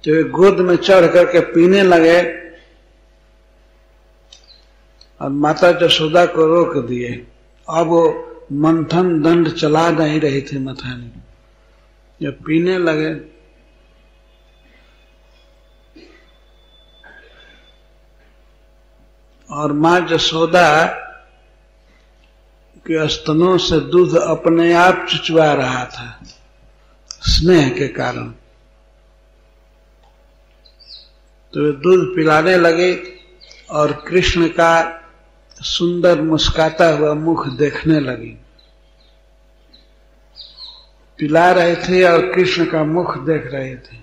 तो वे गोद में चढ़ करके पीने लगे और माता यशोदा को रोक दिए। अब वो मंथन दंड चला नहीं रही थी मथानी, जब पीने लगे और मां यशोदा के स्तनों से दूध अपने आप चुचवा रहा था स्नेह के कारण। तो वे दूध पिलाने लगे और कृष्ण का सुंदर मुस्काता हुआ मुख देखने लगी। पिला रहे थे और कृष्ण का मुख देख रहे थे।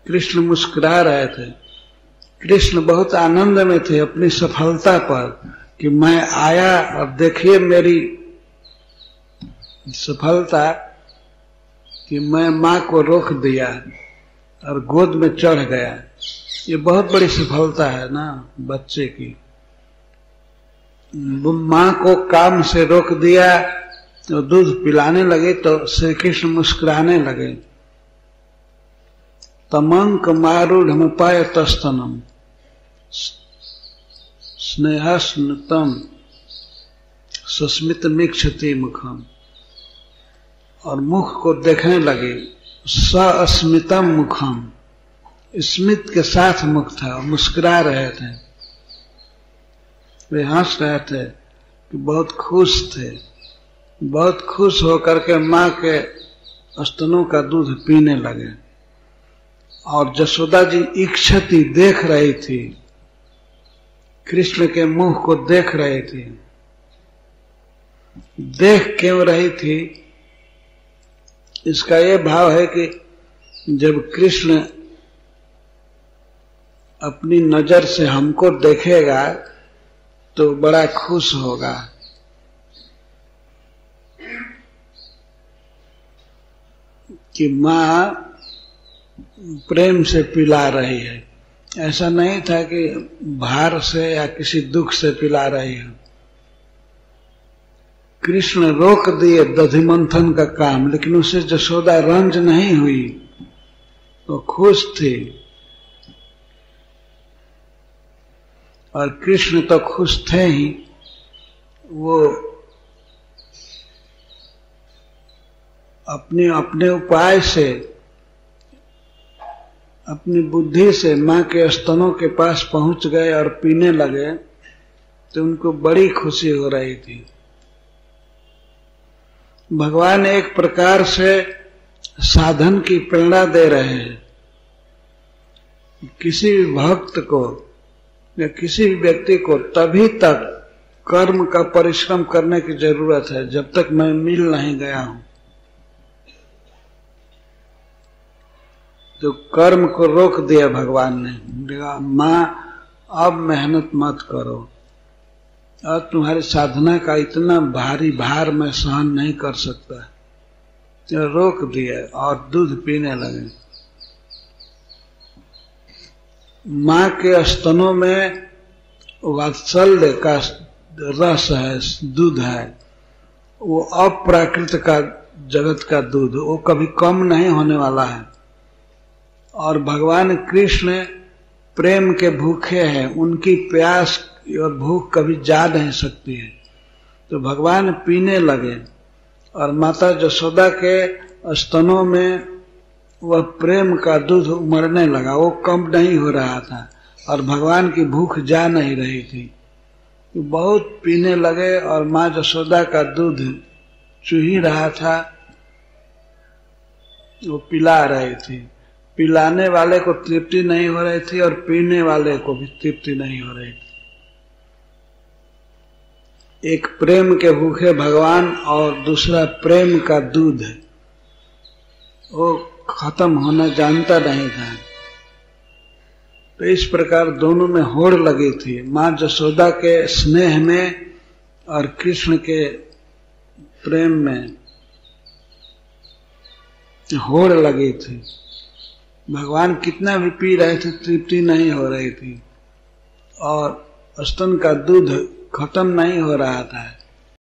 कृष्ण मुस्कुरा रहे थे। कृष्ण बहुत आनंद में थे अपनी सफलता पर कि मैं आया और देखिए मेरी सफलता कि मैं मां को रोक दिया और गोद में चढ़ गया। ये बहुत बड़ी सफलता है ना बच्चे की। मां को काम से रोक दिया तो दूध पिलाने लगे तो श्री कृष्ण मुस्कुराने लगे। तमंक मारूढ़मुपाय तस्तनम स्नेहस्नुतम सस्मित मिक्षति मुखम, और मुख को देखने लगे। सस्मितम मुखम, स्मित के साथ मुख था, मुस्कुरा रहे थे। वे हंस रहे थे कि बहुत खुश थे। बहुत खुश होकर के मां के स्तनों का दूध पीने लगे। और यशोदा जी इक्षति देख रही थी, कृष्ण के मुख को देख रही थी। देख क्यों रही थी? इसका ये भाव है कि जब कृष्ण अपनी नजर से हमको देखेगा तो बड़ा खुश होगा। कि मां प्रेम से पिला रही है। ऐसा नहीं था कि भार से या किसी दुख से पिला रही है। कृष्ण रोक दिए दधि मंथन का काम, लेकिन उसे यशोदा रंज नहीं हुई, तो खुश थी। और कृष्ण तो खुश थे ही। वो अपने उपाय से, अपनी बुद्धि से मां के स्तनों के पास पहुंच गए और पीने लगे, तो उनको बड़ी खुशी हो रही थी। भगवान एक प्रकार से साधन की प्रेरणा दे रहे हैं। किसी भी भक्त को या किसी भी व्यक्ति को तभी तक कर्म का परिश्रम करने की जरूरत है जब तक मैं मिल नहीं गया हूं। तो कर्म को रोक दिया भगवान ने। मां अब मेहनत मत करो, और तुम्हारी साधना का इतना भारी भार मैं सहन नहीं कर सकता। तो रोक दिया और दूध पीने लगे। मां के स्तनों में वात्सल्य का रस है, दूध है। वो अप्राकृत का जगत का दूध, वो कभी कम नहीं होने वाला है। और भगवान कृष्ण प्रेम के भूखे हैं, उनकी प्यास और भूख कभी जा नहीं सकती है। तो भगवान पीने लगे और माता यशोदा के स्तनों में वह प्रेम का दूध उमड़ने लगा। वो कम नहीं हो रहा था और भगवान की भूख जा नहीं रही थी। तो बहुत पीने लगे और मां यशोदा का दूध चूही रहा था, वो पिला रही थी। पिलाने वाले को तृप्ति नहीं हो रही थी और पीने वाले को भी तृप्ति नहीं हो रही थी। एक प्रेम के भूखे भगवान और दूसरा प्रेम का दूध, वो खत्म होना जानता नहीं था। तो इस प्रकार दोनों में होड़ लगी थी, मां यशोदा के स्नेह में और कृष्ण के प्रेम में होड़ लगी थी। भगवान कितना भी पी रहे थे, तृप्ति नहीं हो रही थी और स्तन का दूध खत्म नहीं हो रहा था।